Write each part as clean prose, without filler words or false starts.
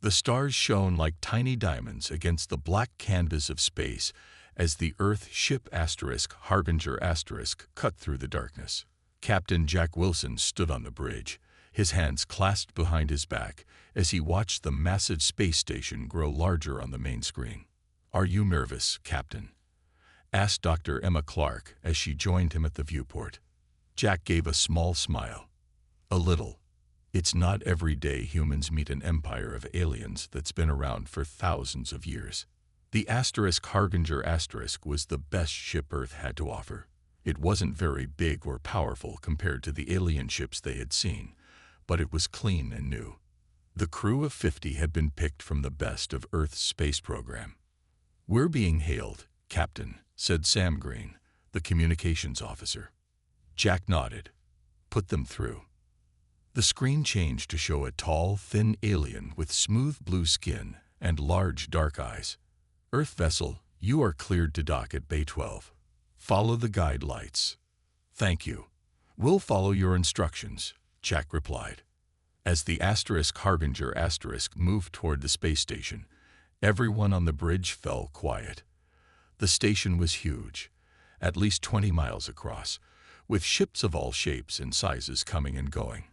The stars shone like tiny diamonds against the black canvas of space as the Earth ship Harbinger cut through the darkness. Captain Jack Wilson stood on the bridge, his hands clasped behind his back as he watched the massive space station grow larger on the main screen. "Are you nervous, Captain?" asked Dr. Emma Clark as she joined him at the viewport. Jack gave a small smile. "A little. It's not every day humans meet an empire of aliens that's been around for thousands of years." The Harbinger was the best ship Earth had to offer. It wasn't very big or powerful compared to the alien ships they had seen, but it was clean and new. The crew of 50 had been picked from the best of Earth's space program. "We're being hailed, Captain," said Sam Green, the communications officer. Jack nodded. "Put them through." The screen changed to show a tall, thin alien with smooth blue skin and large dark eyes. "Earth vessel, you are cleared to dock at Bay 12. Follow the guide lights." "Thank you. We'll follow your instructions," Jack replied. As the Harbinger moved toward the space station, everyone on the bridge fell quiet. The station was huge, at least 20 miles across, with ships of all shapes and sizes coming and going.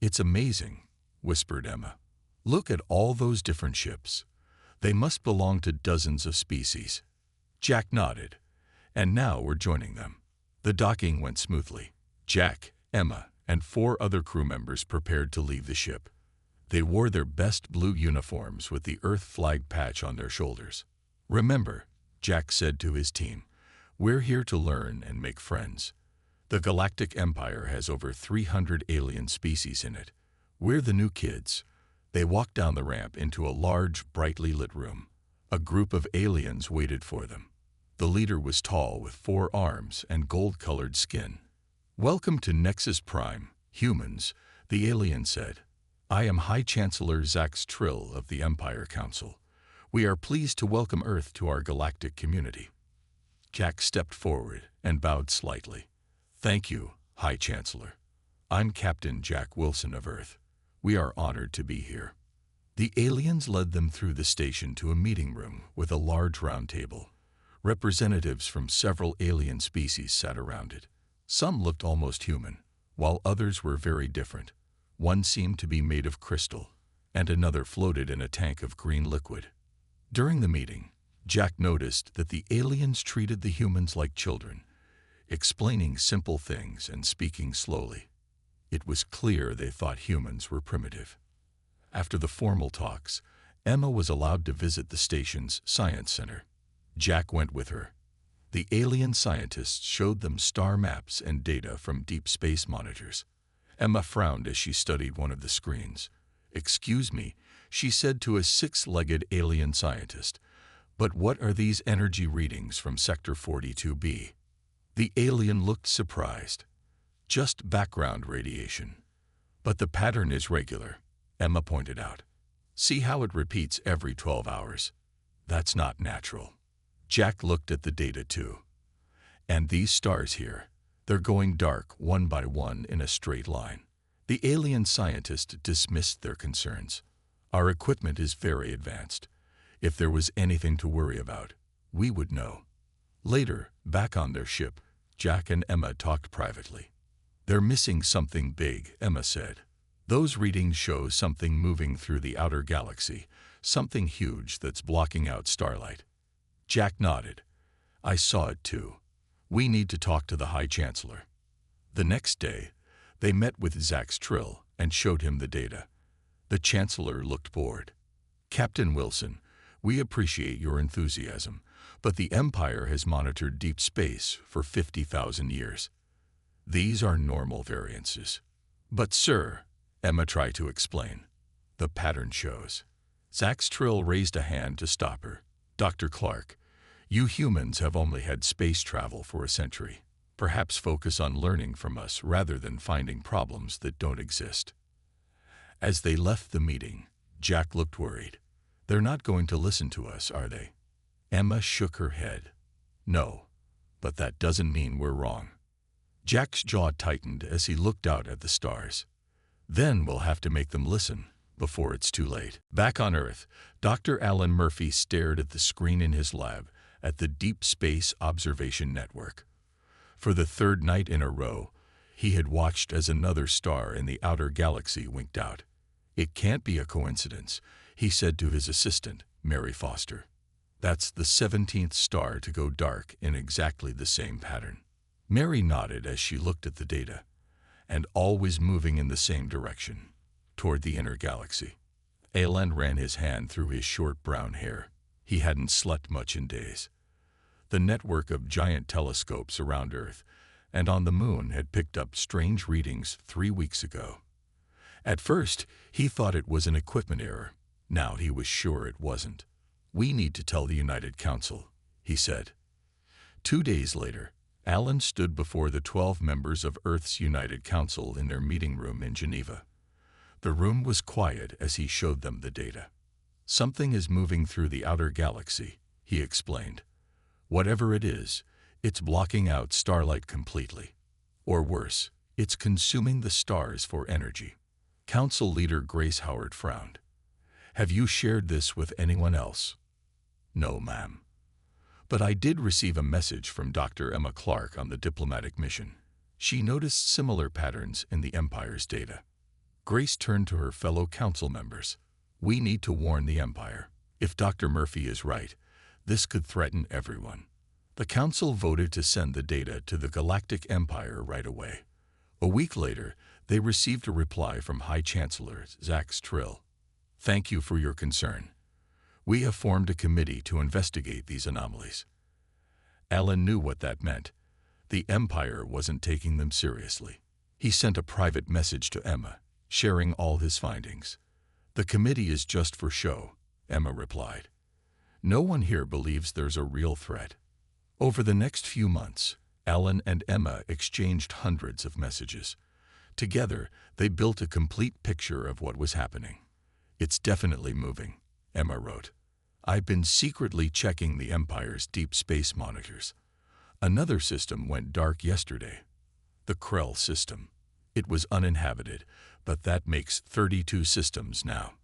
"It's amazing," whispered Emma. "Look at all those different ships. They must belong to dozens of species." Jack nodded. "And now we're joining them." The docking went smoothly. Jack, Emma, and 4 other crew members prepared to leave the ship. They wore their best blue uniforms with the Earth flag patch on their shoulders. "Remember," Jack said to his team, "we're here to learn and make friends. The Galactic Empire has over 300 alien species in it. We're the new kids." They walked down the ramp into a large, brightly lit room. A group of aliens waited for them. The leader was tall with 4 arms and gold-colored skin. "Welcome to Nexus Prime, humans," the alien said. "I am High Chancellor Zax Trill of the Empire Council. We are pleased to welcome Earth to our galactic community." Jack stepped forward and bowed slightly. "Thank you, High Chancellor. I'm Captain Jack Wilson of Earth. We are honored to be here." The aliens led them through the station to a meeting room with a large round table. Representatives from several alien species sat around it. Some looked almost human, while others were very different. One seemed to be made of crystal, and another floated in a tank of green liquid. During the meeting, Jack noticed that the aliens treated the humans like children, explaining simple things and speaking slowly. It was clear they thought humans were primitive. After the formal talks, Emma was allowed to visit the station's science center. Jack went with her. The alien scientists showed them star maps and data from deep space monitors. Emma frowned as she studied one of the screens. "Excuse me," she said to a 6-legged alien scientist, "but what are these energy readings from Sector 42B?" The alien looked surprised. "Just background radiation. But the pattern is regular," Emma pointed out. "See how it repeats every 12 hours? That's not natural." Jack looked at the data too. "And these stars here, they're going dark one by one in a straight line." The alien scientist dismissed their concerns. "Our equipment is very advanced. If there was anything to worry about, we would know." Later, back on their ship, Jack and Emma talked privately. "They're missing something big," Emma said. "Those readings show something moving through the outer galaxy, something huge that's blocking out starlight." Jack nodded. "I saw it too. We need to talk to the High Chancellor." The next day, they met with Zax Trill and showed him the data. The Chancellor looked bored. "Captain Wilson, we appreciate your enthusiasm, but the Empire has monitored deep space for 50,000 years. These are normal variances." "But sir," Emma tried to explain, "the pattern shows." Zax Trill raised a hand to stop her. "Dr. Clark, you humans have only had space travel for a century. Perhaps focus on learning from us rather than finding problems that don't exist." As they left the meeting, Jack looked worried. "They're not going to listen to us, are they?" Emma shook her head. "No, but that doesn't mean we're wrong." Jack's jaw tightened as he looked out at the stars. "Then we'll have to make them listen," before it's too late. Back on Earth, Dr. Alan Murphy stared at the screen in his lab at the Deep Space Observation Network. For the third night in a row, he had watched as another star in the outer galaxy winked out. "It can't be a coincidence," he said to his assistant, Mary Foster. "That's the 17th star to go dark in exactly the same pattern." Mary nodded as she looked at the data, and always moving in the same direction, toward the inner galaxy. Alan ran his hand through his short brown hair. He hadn't slept much in days. The network of giant telescopes around Earth and on the moon had picked up strange readings 3 weeks ago. At first, he thought it was an equipment error. Now he was sure it wasn't. "We need to tell the United Council," he said. 2 days later, Alan stood before the 12 members of Earth's United Council in their meeting room in Geneva. The room was quiet as he showed them the data. "Something is moving through the outer galaxy," he explained. "Whatever it is, it's blocking out starlight completely. Or worse, it's consuming the stars for energy." Council leader Grace Howard frowned. "Have you shared this with anyone else?" "No, ma'am. But I did receive a message from Dr. Emma Clark on the diplomatic mission. She noticed similar patterns in the Empire's data." Grace turned to her fellow council members. "We need to warn the Empire. If Dr. Murphy is right, this could threaten everyone." The council voted to send the data to the Galactic Empire right away. A week later, they received a reply from High Chancellor Zach Strill. "Thank you for your concern. We have formed a committee to investigate these anomalies." Alan knew what that meant. The Empire wasn't taking them seriously. He sent a private message to Emma, sharing all his findings. "The committee is just for show," Emma replied. "No one here believes there's a real threat." Over the next few months, Alan and Emma exchanged hundreds of messages. Together, they built a complete picture of what was happening. "It's definitely moving," Emma wrote. "I've been secretly checking the Empire's deep space monitors. Another system went dark yesterday. The Krell system. It was uninhabited, but that makes 32 systems now."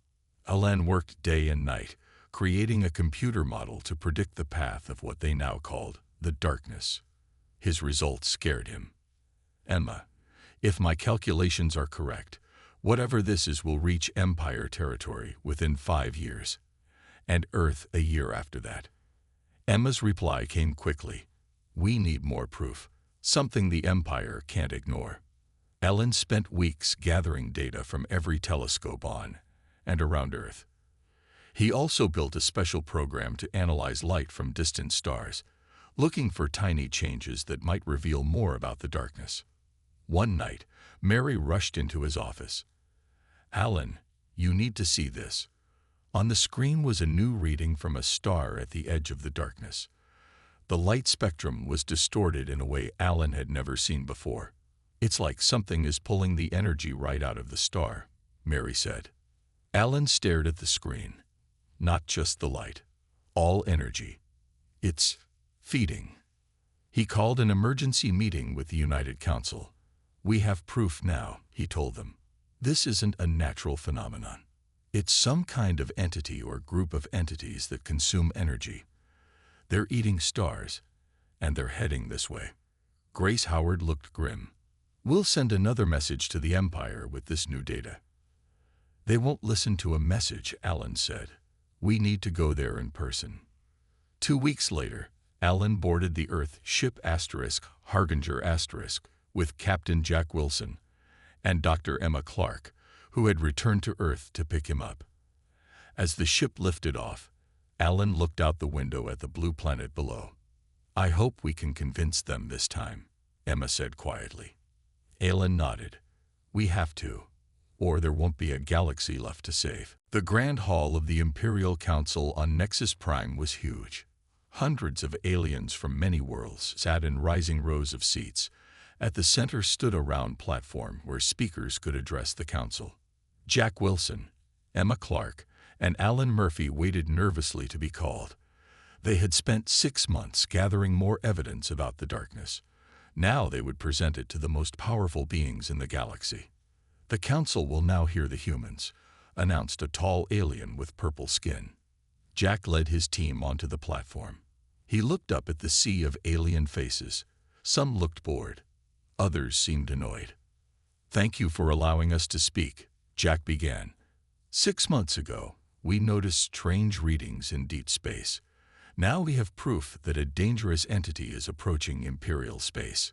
Alan worked day and night, creating a computer model to predict the path of what they now called the darkness. His results scared him. "Emma, if my calculations are correct, whatever this is will reach Empire territory within 5 years, and Earth a year after that." Emma's reply came quickly. "We need more proof, something the Empire can't ignore." Alan spent weeks gathering data from every telescope on and around Earth. He also built a special program to analyze light from distant stars, looking for tiny changes that might reveal more about the darkness. One night, Mary rushed into his office. "Alan, you need to see this." On the screen was a new reading from a star at the edge of the darkness. The light spectrum was distorted in a way Alan had never seen before. "It's like something is pulling the energy right out of the star," Mary said. Alan stared at the screen. Not just the light. All energy. "It's feeding." He called an emergency meeting with the United Council. "We have proof now," he told them. "This isn't a natural phenomenon. It's some kind of entity or group of entities that consume energy. They're eating stars, and they're heading this way." Grace Howard looked grim. "We'll send another message to the Empire with this new data." "They won't listen to a message," Alan said. "We need to go there in person." 2 weeks later, Alan boarded the Earth ship Harbinger with Captain Jack Wilson and Dr. Emma Clark, who had returned to Earth to pick him up. As the ship lifted off, Alan looked out the window at the blue planet below. "I hope we can convince them this time," Emma said quietly. Alan nodded. "We have to, or there won't be a galaxy left to save." The Grand Hall of the Imperial Council on Nexus Prime was huge. Hundreds of aliens from many worlds sat in rising rows of seats. At the center stood a round platform where speakers could address the council. Jack Wilson, Emma Clark, and Alan Murphy waited nervously to be called. They had spent 6 months gathering more evidence about the darkness. Now they would present it to the most powerful beings in the galaxy. The council will now hear the humans, announced a tall alien with purple skin. Jack led his team onto the platform. He looked up at the sea of alien faces. Some looked bored. Others seemed annoyed. "Thank you for allowing us to speak," Jack began. "6 months ago, we noticed strange readings in deep space. Now we have proof that a dangerous entity is approaching Imperial space."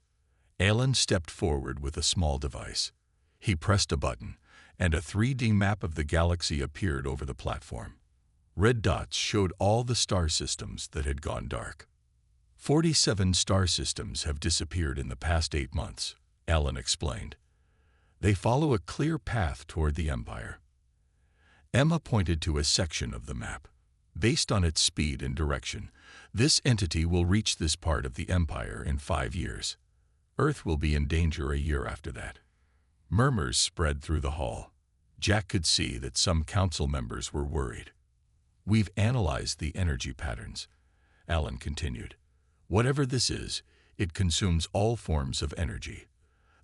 Alan stepped forward with a small device. He pressed a button, and a 3D map of the galaxy appeared over the platform. Red dots showed all the star systems that had gone dark. 47 star systems have disappeared in the past 8 months, Alan explained. They follow a clear path toward the Empire. Emma pointed to a section of the map. Based on its speed and direction, this entity will reach this part of the Empire in 5 years. Earth will be in danger a year after that. Murmurs spread through the hall. Jack could see that some council members were worried. "We've analyzed the energy patterns," Alan continued. "Whatever this is, it consumes all forms of energy,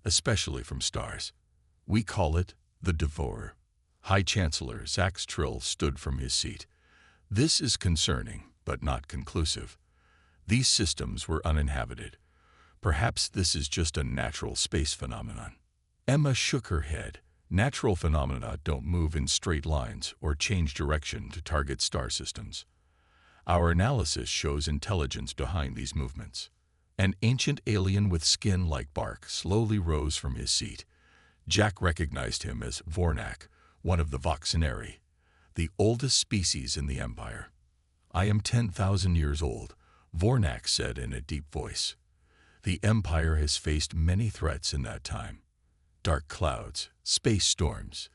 especially from stars. We call it the Devourer." High Chancellor Zax Trill stood from his seat. "This is concerning, but not conclusive. These systems were uninhabited. Perhaps this is just a natural space phenomenon." Emma shook her head. "Natural phenomena don't move in straight lines or change direction to target star systems. Our analysis shows intelligence behind these movements." An ancient alien with skin like bark slowly rose from his seat. Jack recognized him as Vornak, one of the Voxenari, the oldest species in the Empire. "I am 10,000 years old," Vornak said in a deep voice. "The Empire has faced many threats in that time. Dark clouds, space storms,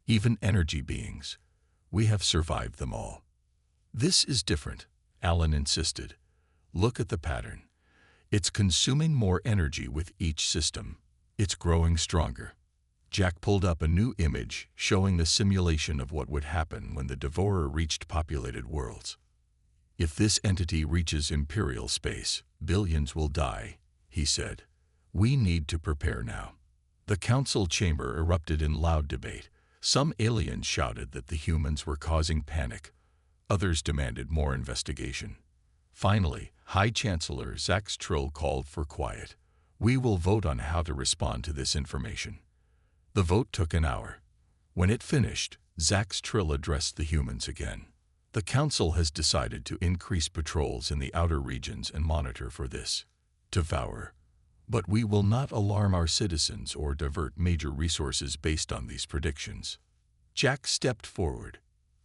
even energy beings. We have survived them all." "This is different," Alan insisted. "Look at the pattern. It's consuming more energy with each system. It's growing stronger." Jack pulled up a new image showing the simulation of what would happen when the Devourer reached populated worlds. "If this entity reaches Imperial space, billions will die," he said. "We need to prepare now." The council chamber erupted in loud debate. Some aliens shouted that the humans were causing panic. Others demanded more investigation. Finally, High Chancellor Zax Trill called for quiet. "We will vote on how to respond to this information." The vote took an hour. When it finished, Zax Trill addressed the humans again. "The council has decided to increase patrols in the outer regions and monitor for this Devourer. But we will not alarm our citizens or divert major resources based on these predictions." Jack stepped forward.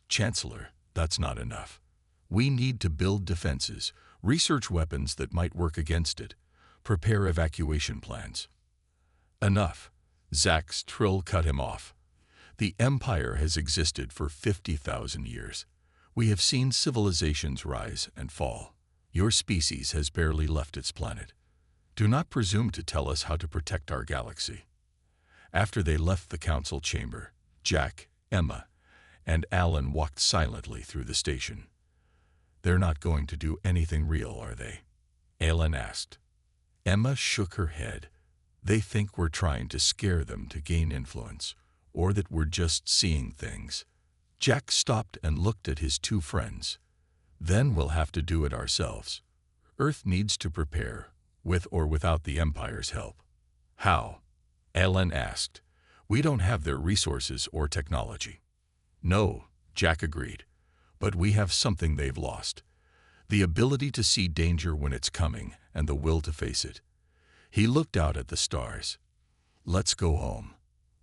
"Chancellor, that's not enough. We need to build defenses, research weapons that might work against it, prepare evacuation plans." "Enough," Zax Trill cut him off. "The Empire has existed for 50,000 years. We have seen civilizations rise and fall. Your species has barely left its planet. Do not presume to tell us how to protect our galaxy." After they left the council chamber, Jack, Emma, and Alan walked silently through the station. "They're not going to do anything real, are they?" Alan asked. Emma shook her head. "They think we're trying to scare them to gain influence, or that we're just seeing things." Jack stopped and looked at his two friends. "Then we'll have to do it ourselves. Earth needs to prepare, with or without the Empire's help." "How?" Alan asked. "We don't have their resources or technology." "No," Jack agreed. "But we have something they've lost. The ability to see danger when it's coming and the will to face it." He looked out at the stars. "Let's go home.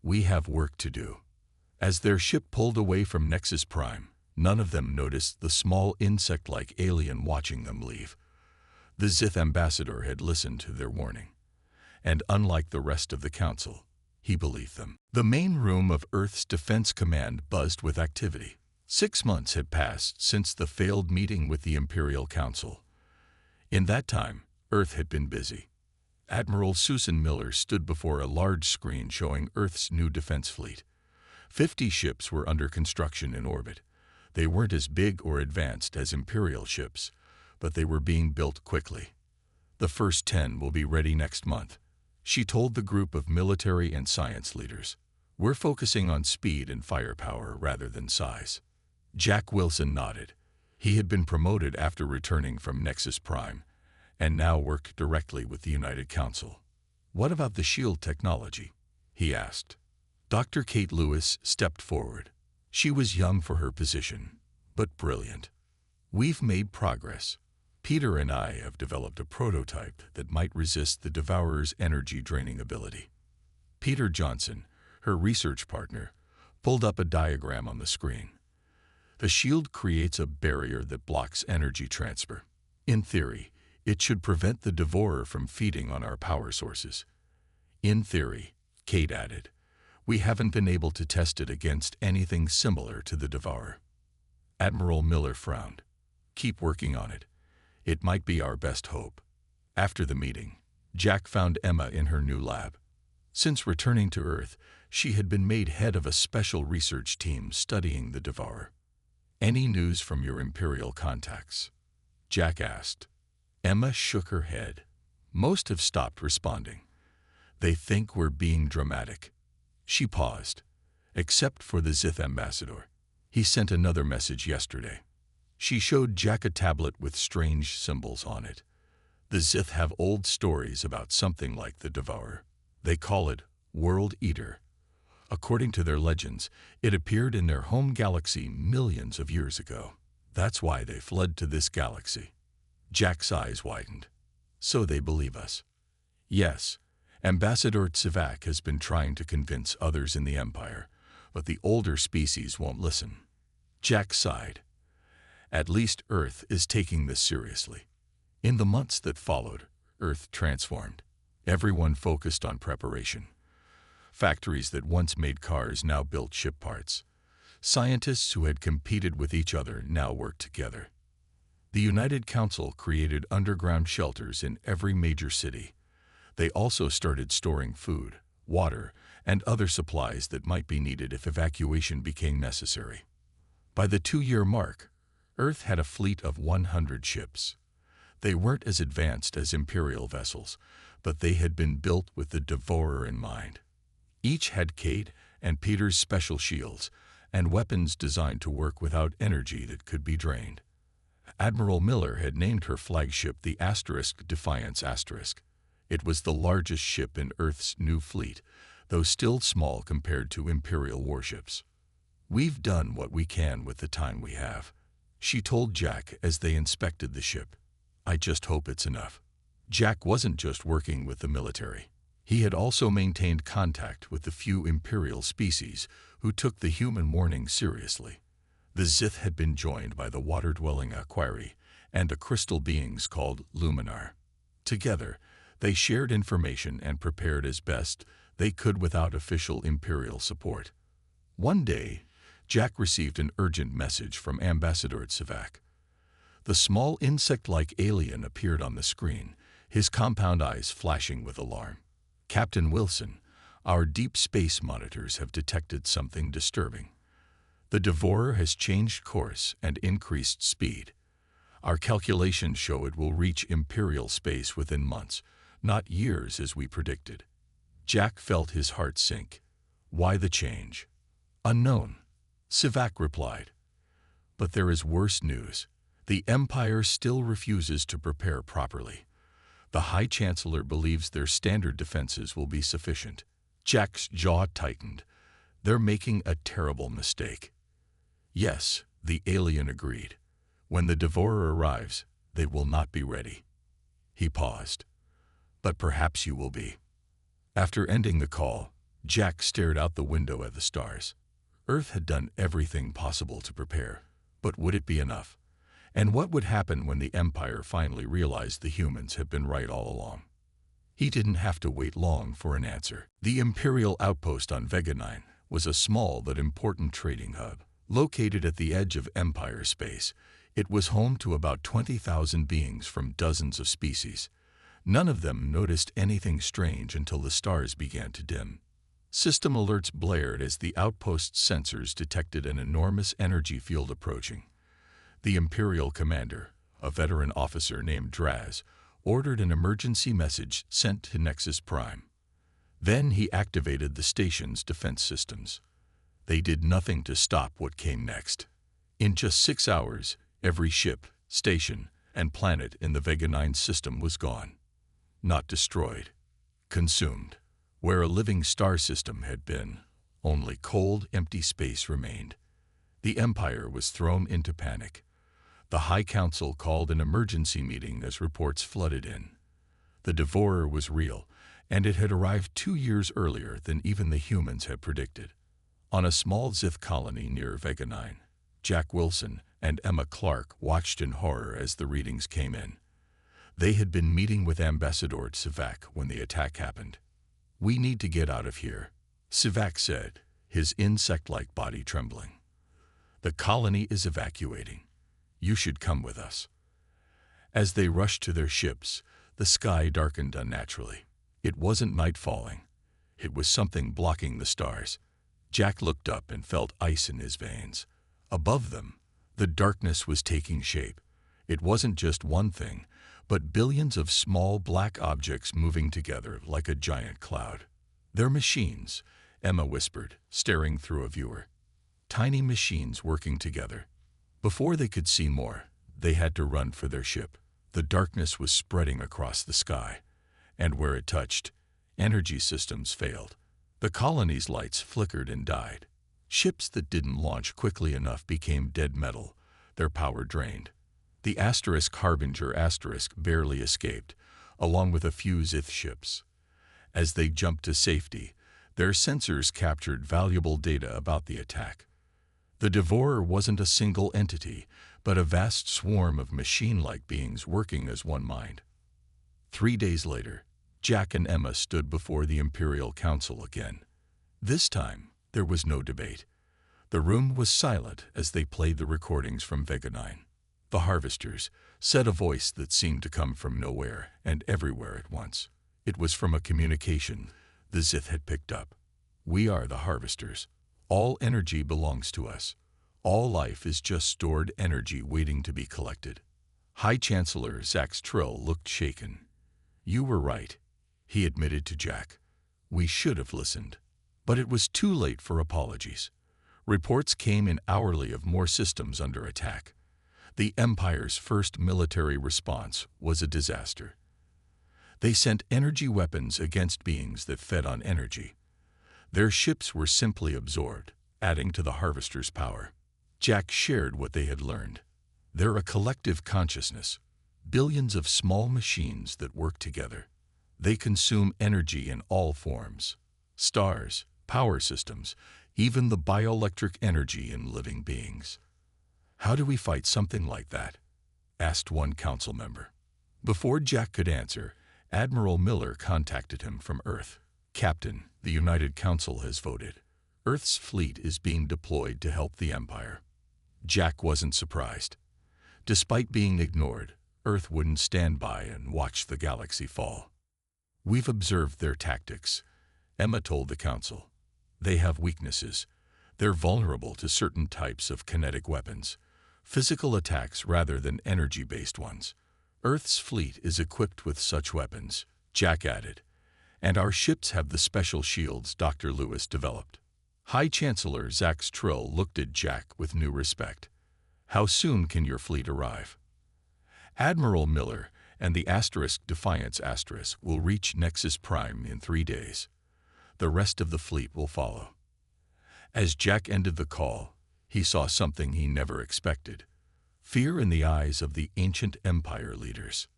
We have work to do." As their ship pulled away from Nexus Prime, none of them noticed the small insect-like alien watching them leave. The Zith ambassador had listened to their warning. And unlike the rest of the council, he believed them. The main room of Earth's Defense Command buzzed with activity. 6 months had passed since the failed meeting with the Imperial Council. In that time, Earth had been busy. Admiral Susan Miller stood before a large screen showing Earth's new defense fleet. 50 ships were under construction in orbit. They weren't as big or advanced as Imperial ships, but they were being built quickly. "The first 10 will be ready next month," she told the group of military and science leaders. We're focusing on speed and firepower rather than size. Jack Wilson nodded. He had been promoted after returning from Nexus Prime, and now worked directly with the United Council. What about the shield technology? He asked. Dr. Kate Lewis stepped forward. She was young for her position, but brilliant. We've made progress. Peter and I have developed a prototype that might resist the Devourer's energy-draining ability. Peter Johnson, her research partner, pulled up a diagram on the screen. The shield creates a barrier that blocks energy transfer. In theory, it should prevent the Devourer from feeding on our power sources. In theory, Kate added, we haven't been able to test it against anything similar to the Devourer. Admiral Miller frowned. Keep working on it. It might be our best hope. After the meeting, Jack found Emma in her new lab. Since returning to Earth, she had been made head of a special research team studying the Devourer. Any news from your Imperial contacts? Jack asked. Emma shook her head. Most have stopped responding. They think we're being dramatic. She paused. Except for the Zith ambassador. He sent another message yesterday. She showed Jack a tablet with strange symbols on it. The Zith have old stories about something like the Devourer. They call it World Eater. According to their legends, it appeared in their home galaxy millions of years ago. That's why they fled to this galaxy. Jack's eyes widened. So they believe us. Yes, Ambassador Tsivak has been trying to convince others in the Empire, but the older species won't listen. Jack sighed. At least Earth is taking this seriously. In the months that followed, Earth transformed. Everyone focused on preparation. Factories that once made cars now built ship parts. Scientists who had competed with each other now worked together. The United Council created underground shelters in every major city. They also started storing food, water, and other supplies that might be needed if evacuation became necessary. By the 2-year mark, Earth had a fleet of 100 ships. They weren't as advanced as Imperial vessels, but they had been built with the Devourer in mind. Each had Kate and Peter's special shields and weapons designed to work without energy that could be drained. Admiral Miller had named her flagship the Defiance Asterisk. It was the largest ship in Earth's new fleet, though still small compared to Imperial warships. We've done what we can with the time we have, she told Jack as they inspected the ship. I just hope it's enough. Jack wasn't just working with the military. He had also maintained contact with the few Imperial species who took the human warning seriously. The Zith had been joined by the water-dwelling Aquari and the crystal beings called Luminar. Together, they shared information and prepared as best they could without official Imperial support. One day, Jack received an urgent message from Ambassador Tsivak. The small insect-like alien appeared on the screen, his compound eyes flashing with alarm. Captain Wilson, our deep space monitors have detected something disturbing. The Devourer has changed course and increased speed. Our calculations show it will reach Imperial space within months, not years as we predicted. Jack felt his heart sink. Why the change? Unknown, Tsivak replied. But there is worse news. The Empire still refuses to prepare properly. The High Chancellor believes their standard defenses will be sufficient. Jack's jaw tightened. They're making a terrible mistake. Yes, the alien agreed. When the Devourer arrives, they will not be ready. He paused. But perhaps you will be. After ending the call, Jack stared out the window at the stars. Earth had done everything possible to prepare, but would it be enough? And what would happen when the Empire finally realized the humans had been right all along? He didn't have to wait long for an answer. The Imperial outpost on Vega 9 was a small but important trading hub. Located at the edge of Empire space, it was home to about 20,000 beings from dozens of species. None of them noticed anything strange until the stars began to dim. System alerts blared as the outpost's sensors detected an enormous energy field approaching. The Imperial commander, a veteran officer named Draz, ordered an emergency message sent to Nexus Prime. Then he activated the station's defense systems. They did nothing to stop what came next. In just 6 hours, every ship, station, and planet in the Vega 9 system was gone. Not destroyed. Consumed. Where a living star system had been, only cold, empty space remained. The Empire was thrown into panic. The High Council called an emergency meeting as reports flooded in. The Devourer was real, and it had arrived 2 years earlier than even the humans had predicted. On a small Zith colony near Vega 9, Jack Wilson and Emma Clark watched in horror as the readings came in. They had been meeting with Ambassador Sivak when the attack happened. "We need to get out of here," Sivak said, his insect-like body trembling. "The colony is evacuating. You should come with us." As they rushed to their ships, the sky darkened unnaturally. It wasn't night falling. It was something blocking the stars. Jack looked up and felt ice in his veins. Above them, the darkness was taking shape. It wasn't just one thing, but billions of small black objects moving together like a giant cloud. "They're machines," Emma whispered, staring through a viewer. Tiny machines working together. Before they could see more, they had to run for their ship. The darkness was spreading across the sky, and where it touched, energy systems failed. The colony's lights flickered and died. Ships that didn't launch quickly enough became dead metal, their power drained. The Harbinger barely escaped, along with a few Zith ships. As they jumped to safety, their sensors captured valuable data about the attack. The Devourer wasn't a single entity, but a vast swarm of machine-like beings working as one mind. 3 days later, Jack and Emma stood before the Imperial Council again. This time, there was no debate. The room was silent as they played the recordings from Vega 9. "The Harvesters," said a voice that seemed to come from nowhere and everywhere at once. It was from a communication the Zith had picked up. "We are the Harvesters. All energy belongs to us. All life is just stored energy waiting to be collected." High Chancellor Zax Trill looked shaken. "You were right," he admitted to Jack. "We should have listened." But it was too late for apologies. Reports came in hourly of more systems under attack. The Empire's first military response was a disaster. They sent energy weapons against beings that fed on energy. Their ships were simply absorbed, adding to the Harvesters' power. Jack shared what they had learned. They're a collective consciousness, billions of small machines that work together. They consume energy in all forms: stars, power systems, even the bioelectric energy in living beings. "How do we fight something like that?" asked one council member. Before Jack could answer, Admiral Miller contacted him from Earth. "Captain, the United Council has voted. Earth's fleet is being deployed to help the Empire." Jack wasn't surprised. Despite being ignored, Earth wouldn't stand by and watch the galaxy fall. "We've observed their tactics," Emma told the Council. "They have weaknesses. They're vulnerable to certain types of kinetic weapons, physical attacks rather than energy-based ones. Earth's fleet is equipped with such weapons," Jack added, "and our ships have the special shields Dr. Lewis developed." High Chancellor Zax Trill looked at Jack with new respect. "How soon can your fleet arrive?" "Admiral Miller and the Defiance will reach Nexus Prime in 3 days. The rest of the fleet will follow." As Jack ended the call, he saw something he never expected: fear in the eyes of the ancient Empire leaders.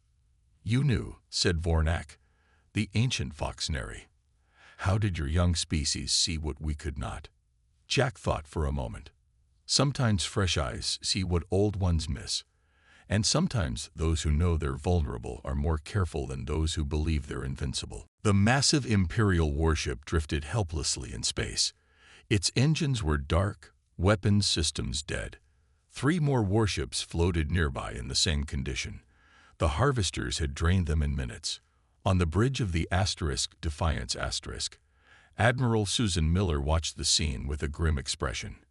"You knew," said Vornak, the ancient Voxnary. "How did your young species see what we could not?" Jack thought for a moment. Sometimes fresh eyes see what old ones miss, and sometimes those who know they're vulnerable are more careful than those who believe they're invincible. The massive Imperial warship drifted helplessly in space. Its engines were dark, weapons systems dead. 3 more warships floated nearby in the same condition. The Harvesters had drained them in minutes. On the bridge of the Defiance Admiral Susan Miller watched the scene with a grim expression.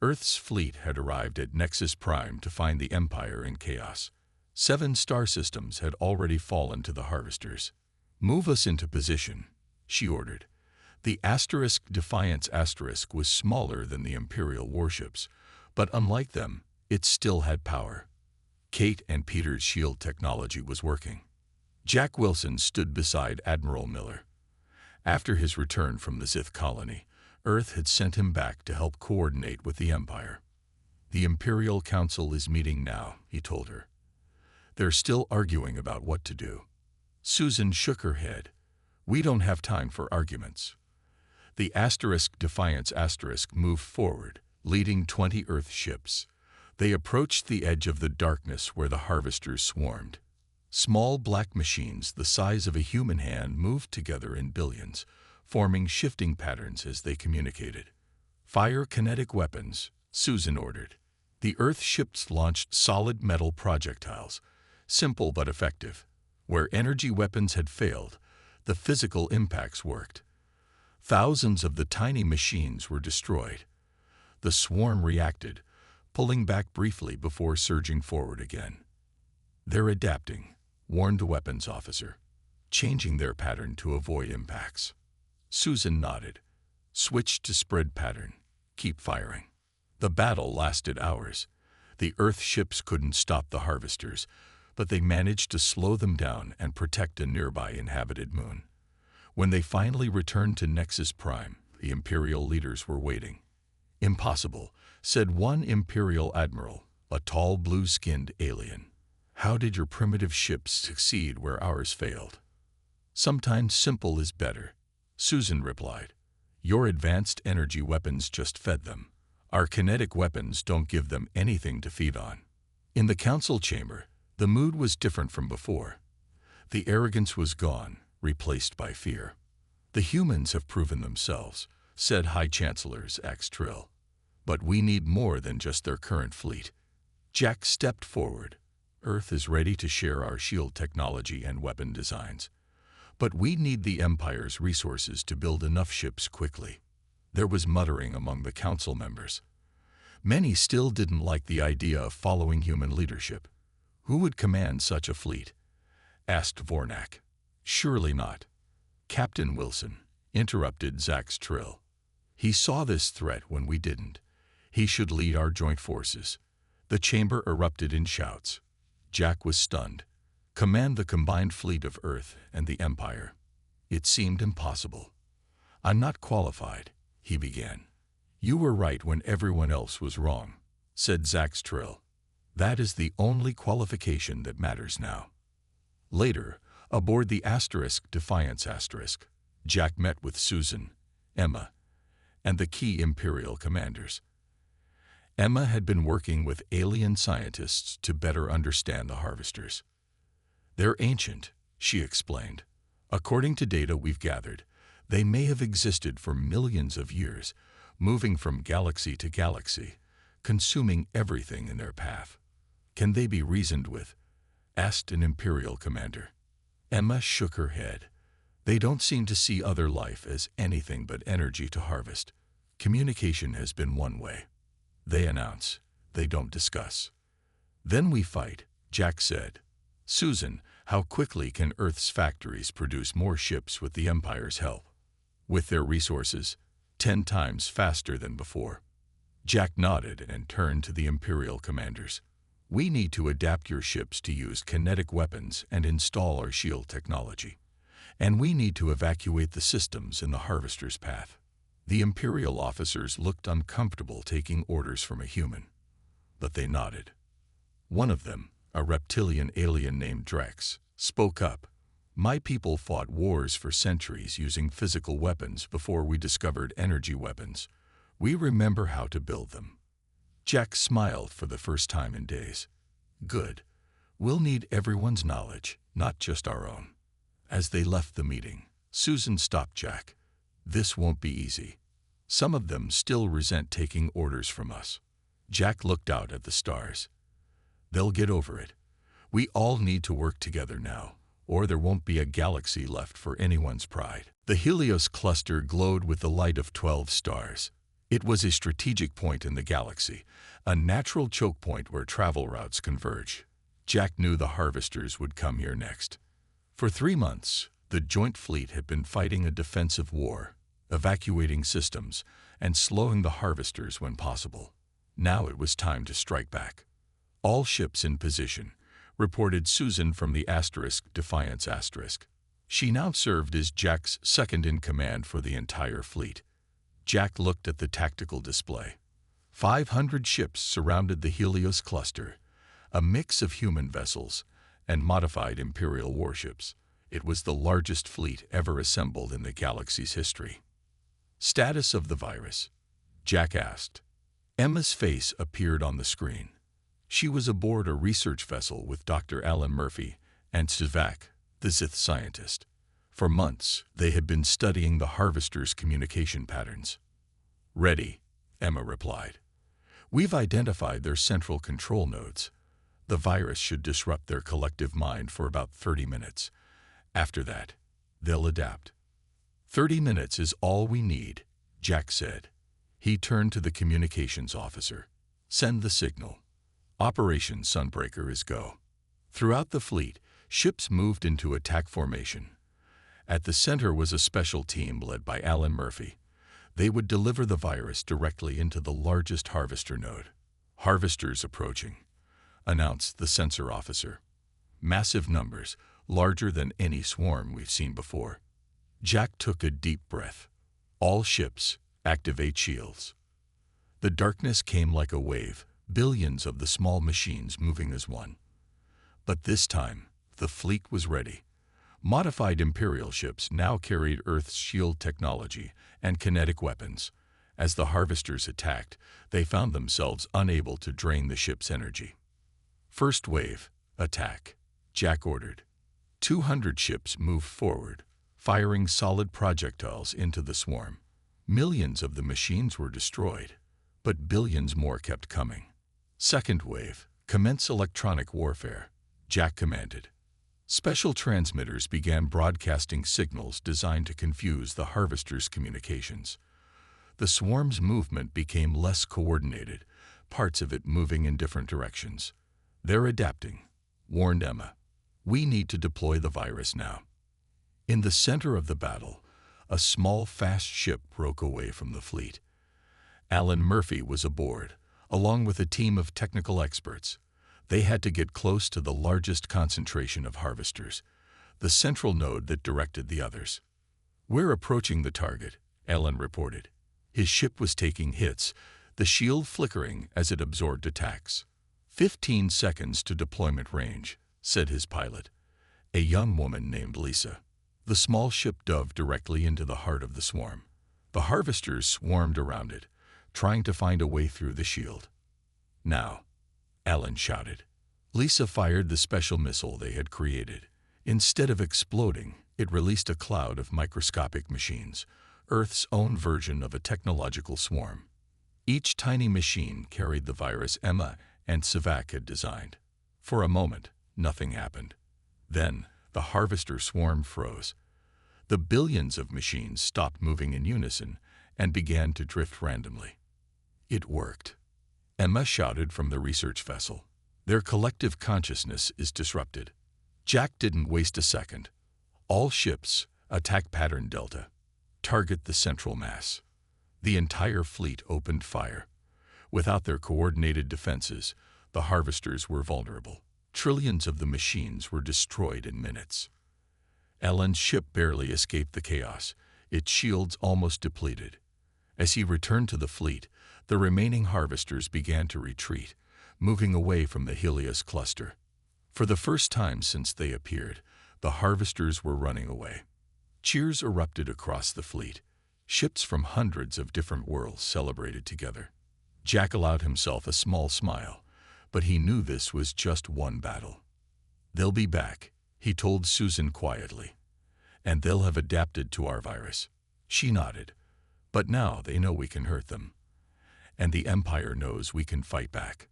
Earth's fleet had arrived at Nexus Prime to find the Empire in chaos. 7 star systems had already fallen to the Harvesters. "Move us into position," she ordered. The Defiance was smaller than the Imperial warships, but unlike them, it still had power. Kate and Peter's shield technology was working. Jack Wilson stood beside Admiral Miller. After his return from the Zith colony, Earth had sent him back to help coordinate with the Empire. The Imperial Council is meeting now, he told her. They're still arguing about what to do. Susan shook her head. We don't have time for arguments. The Defiance moved forward, leading 20 Earth ships. They approached the edge of the darkness where the harvesters swarmed. Small black machines the size of a human hand moved together in billions, forming shifting patterns as they communicated. Fire kinetic weapons, Susan ordered. The Earth ships launched solid metal projectiles, simple but effective. Where energy weapons had failed, the physical impacts worked. Thousands of the tiny machines were destroyed. The swarm reacted, pulling back briefly before surging forward again. They're adapting, warned the weapons officer, changing their pattern to avoid impacts. Susan nodded. Switch to spread pattern. Keep firing. The battle lasted hours. The Earth ships couldn't stop the harvesters, but they managed to slow them down and protect a nearby inhabited moon. When they finally returned to Nexus Prime, the Imperial leaders were waiting. Impossible, said one Imperial admiral, a tall blue-skinned alien. How did your primitive ships succeed where ours failed? Sometimes simple is better, Susan replied. Your advanced energy weapons just fed them. Our kinetic weapons don't give them anything to feed on. In the council chamber, the mood was different from before. The arrogance was gone, replaced by fear. The humans have proven themselves, said High Chancellor Ax Trill. But we need more than just their current fleet. Jack stepped forward. Earth is ready to share our shield technology and weapon designs. But we need the Empire's resources to build enough ships quickly. There was muttering among the council members. Many still didn't like the idea of following human leadership. Who would command such a fleet? Asked Vornak. Surely not. Captain Wilson, interrupted Zax Trill. He saw this threat when we didn't. He should lead our joint forces. The chamber erupted in shouts. Jack was stunned. Command the combined fleet of Earth and the Empire. It seemed impossible. I'm not qualified, he began. You were right when everyone else was wrong, said Zax Trill. That is the only qualification that matters now. Later, aboard the Defiance Jack met with Susan, Emma, and the key Imperial commanders. Emma had been working with alien scientists to better understand the harvesters. They're ancient, she explained. According to data we've gathered, they may have existed for millions of years, moving from galaxy to galaxy, consuming everything in their path. Can they be reasoned with? Asked an Imperial commander. Emma shook her head. They don't seem to see other life as anything but energy to harvest. Communication has been one way. They announce, they don't discuss. Then we fight, Jack said. Susan, how quickly can Earth's factories produce more ships with the Empire's help? With their resources, 10 times faster than before. Jack nodded and turned to the Imperial commanders. We need to adapt your ships to use kinetic weapons and install our shield technology. And we need to evacuate the systems in the Harvester's path. The Imperial officers looked uncomfortable taking orders from a human, but they nodded. One of them, a reptilian alien named Drex, spoke up. My people fought wars for centuries using physical weapons before we discovered energy weapons. We remember how to build them. Jack smiled for the first time in days. Good. We'll need everyone's knowledge, not just our own. As they left the meeting, Susan stopped Jack. This won't be easy. Some of them still resent taking orders from us. Jack looked out at the stars. They'll get over it. We all need to work together now, or there won't be a galaxy left for anyone's pride. The Helios cluster glowed with the light of 12 stars. It was a strategic point in the galaxy, a natural choke point where travel routes converge. Jack knew the harvesters would come here next. For 3 months, the joint fleet had been fighting a defensive war. evacuating systems, and slowing the harvesters when possible. Now it was time to strike back. "All ships in position," reported Susan from the Defiance *. She now served as Jack's second-in-command for the entire fleet. Jack looked at the tactical display. 500 ships surrounded the Helios cluster, a mix of human vessels and modified Imperial warships. It was the largest fleet ever assembled in the galaxy's history. "Status of the virus?" Jack asked. Emma's face appeared on the screen. She was aboard a research vessel with Dr. Alan Murphy and Sivak, the Sith scientist. For months, they had been studying the harvesters' communication patterns. "Ready," Emma replied. "We've identified their central control nodes. The virus should disrupt their collective mind for about 30 minutes. After that, they'll adapt." 30 minutes is all we need," Jack said. He turned to the communications officer. "Send the signal. Operation Sunbreaker is go." Throughout the fleet, ships moved into attack formation. At the center was a special team led by Alan Murphy. They would deliver the virus directly into the largest harvester node. "Harvesters approaching," announced the sensor officer. "Massive numbers, larger than any swarm we've seen before." Jack took a deep breath. "All ships, activate shields." The darkness came like a wave, billions of the small machines moving as one. But this time, the fleet was ready. Modified Imperial ships now carried Earth's shield technology and kinetic weapons. As the harvesters attacked, they found themselves unable to drain the ship's energy. "First wave, attack," Jack ordered. 200 ships moved forward, firing solid projectiles into the swarm. Millions of the machines were destroyed, but billions more kept coming. "Second wave, commence electronic warfare," Jack commanded. Special transmitters began broadcasting signals designed to confuse the harvesters' communications. The swarm's movement became less coordinated, parts of it moving in different directions. "They're adapting," warned Emma. "We need to deploy the virus now." In the center of the battle, a small, fast ship broke away from the fleet. Alan Murphy was aboard, along with a team of technical experts. They had to get close to the largest concentration of harvesters, the central node that directed the others. "We're approaching the target," Alan reported. His ship was taking hits, the shield flickering as it absorbed attacks. 15 seconds to deployment range," said his pilot, a young woman named Lisa. The small ship dove directly into the heart of the swarm. The harvesters swarmed around it, trying to find a way through the shield. "Now," Alan shouted. Lisa fired the special missile they had created. Instead of exploding, it released a cloud of microscopic machines, Earth's own version of a technological swarm. Each tiny machine carried the virus Emma and Sivak had designed. For a moment, nothing happened. Then, the harvester swarm froze. The billions of machines stopped moving in unison and began to drift randomly. "It worked," Emma shouted from the research vessel. "Their collective consciousness is disrupted." Jack didn't waste a second. "All ships, attack pattern Delta. Target the central mass." The entire fleet opened fire. Without their coordinated defenses, the harvesters were vulnerable. Trillions of the machines were destroyed in minutes. Alan's ship barely escaped the chaos, its shields almost depleted. As he returned to the fleet, the remaining harvesters began to retreat, moving away from the Helios cluster. For the first time since they appeared, the harvesters were running away. Cheers erupted across the fleet. Ships from hundreds of different worlds celebrated together. Jack allowed himself a small smile, but he knew this was just one battle. "They'll be back," he told Susan quietly. "And they'll have adapted to our virus." She nodded. "But now they know we can hurt them. And the Empire knows we can fight back."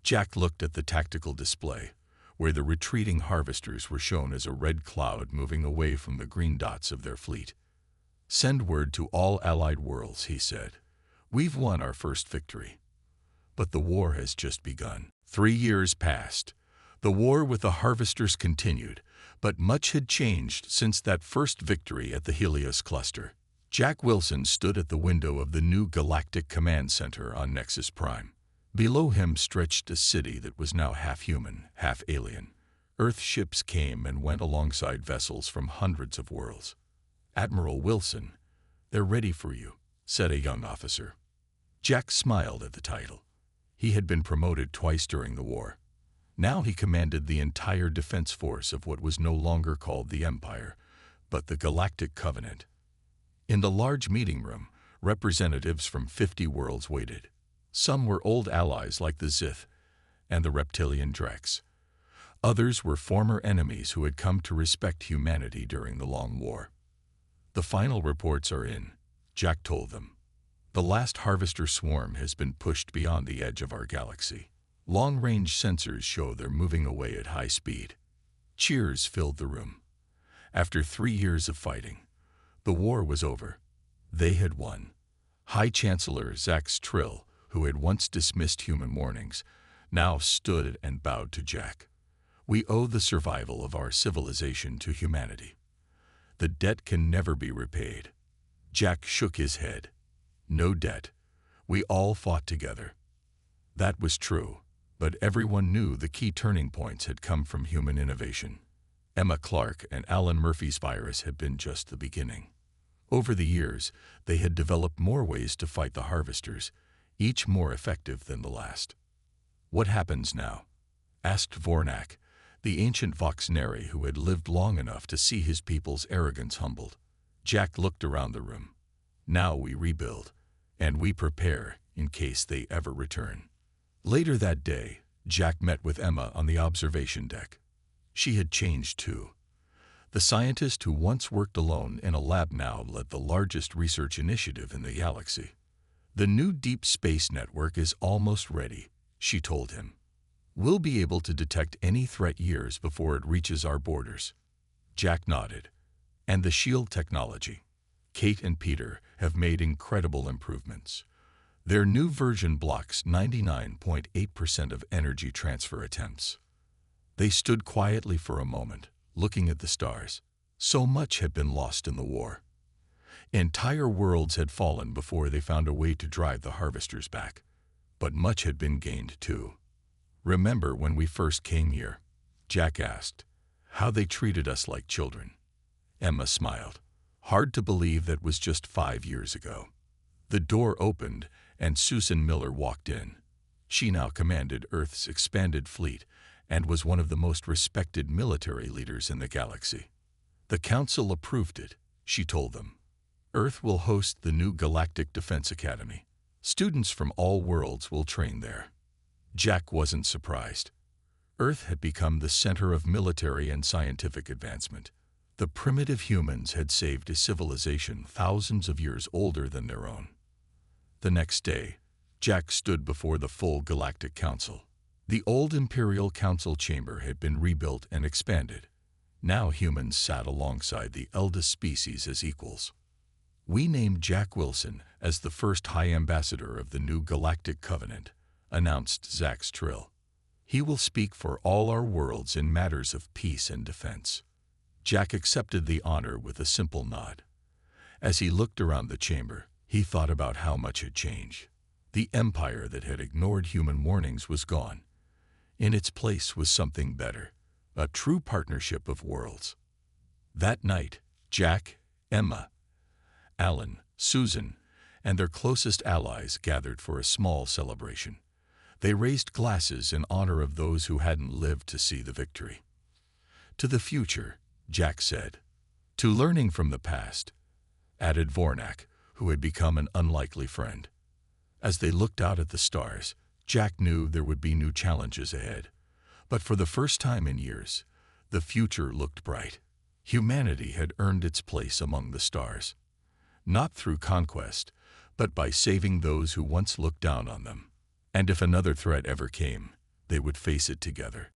Jack looked at the tactical display, where the retreating harvesters were shown as a red cloud moving away from the green dots of their fleet. "Send word to all allied worlds," he said. "We've won our first victory." But the war has just begun. 3 years passed. The war with the harvesters continued, but much had changed since that first victory at the Helios cluster. Jack Wilson stood at the window of the new Galactic Command Center on Nexus Prime. Below him stretched a city that was now half human, half alien. Earth ships came and went alongside vessels from hundreds of worlds. "Admiral Wilson, they're ready for you," said a young officer. Jack smiled at the title. He had been promoted twice during the war. Now he commanded the entire defense force of what was no longer called the Empire, but the Galactic Covenant. In the large meeting room, representatives from 50 worlds waited. Some were old allies like the Zith and the reptilian Drex. Others were former enemies who had come to respect humanity during the Long War. "The final reports are in," Jack told them. "The last harvester swarm has been pushed beyond the edge of our galaxy. Long-range sensors show they're moving away at high speed." Cheers filled the room. After 3 years of fighting, the war was over. They had won. High Chancellor Zax Trill, who had once dismissed human warnings, now stood and bowed to Jack. "We owe the survival of our civilization to humanity. The debt can never be repaid." Jack shook his head. "No debt. We all fought together." That was true, but everyone knew the key turning points had come from human innovation. Emma Clark and Alan Murphy's virus had been just the beginning. Over the years, they had developed more ways to fight the harvesters, each more effective than the last. "What happens now?" asked Vornak, the ancient Voxnari who had lived long enough to see his people's arrogance humbled. Jack looked around the room. "Now we rebuild, and we prepare in case they ever return." Later that day, Jack met with Emma on the observation deck. She had changed too. The scientist who once worked alone in a lab now led the largest research initiative in the galaxy. "The new deep space network is almost ready," she told him. "We'll be able to detect any threat years before it reaches our borders." Jack nodded. "And the shield technology. Kate and Peter have made incredible improvements. Their new version blocks 99.8% of energy transfer attempts." They stood quietly for a moment, looking at the stars. So much had been lost in the war. Entire worlds had fallen before they found a way to drive the harvesters back. But much had been gained too. "Remember when we first came here?" Jack asked. "How they treated us like children." Emma smiled. "Hard to believe that was just 5 years ago." The door opened, and Susan Miller walked in. She now commanded Earth's expanded fleet and was one of the most respected military leaders in the galaxy. "The Council approved it," she told them. "Earth will host the new Galactic Defense Academy. Students from all worlds will train there." Jack wasn't surprised. Earth had become the center of military and scientific advancement. The primitive humans had saved a civilization thousands of years older than their own. The next day, Jack stood before the full Galactic Council. The old Imperial Council chamber had been rebuilt and expanded. Now humans sat alongside the eldest species as equals. "We named Jack Wilson as the first High Ambassador of the new Galactic Covenant," announced Zax Trill. "He will speak for all our worlds in matters of peace and defense." Jack accepted the honor with a simple nod. As he looked around the chamber, he thought about how much had changed. The empire that had ignored human warnings was gone. In its place was something better, a true partnership of worlds. That night, Jack, Emma, Alan, Susan, and their closest allies gathered for a small celebration. They raised glasses in honor of those who hadn't lived to see the victory. "To the future," Jack said. "To learning from the past," added Vornak, who had become an unlikely friend. As they looked out at the stars, Jack knew there would be new challenges ahead. But for the first time in years, the future looked bright. Humanity had earned its place among the stars. Not through conquest, but by saving those who once looked down on them. And if another threat ever came, they would face it together.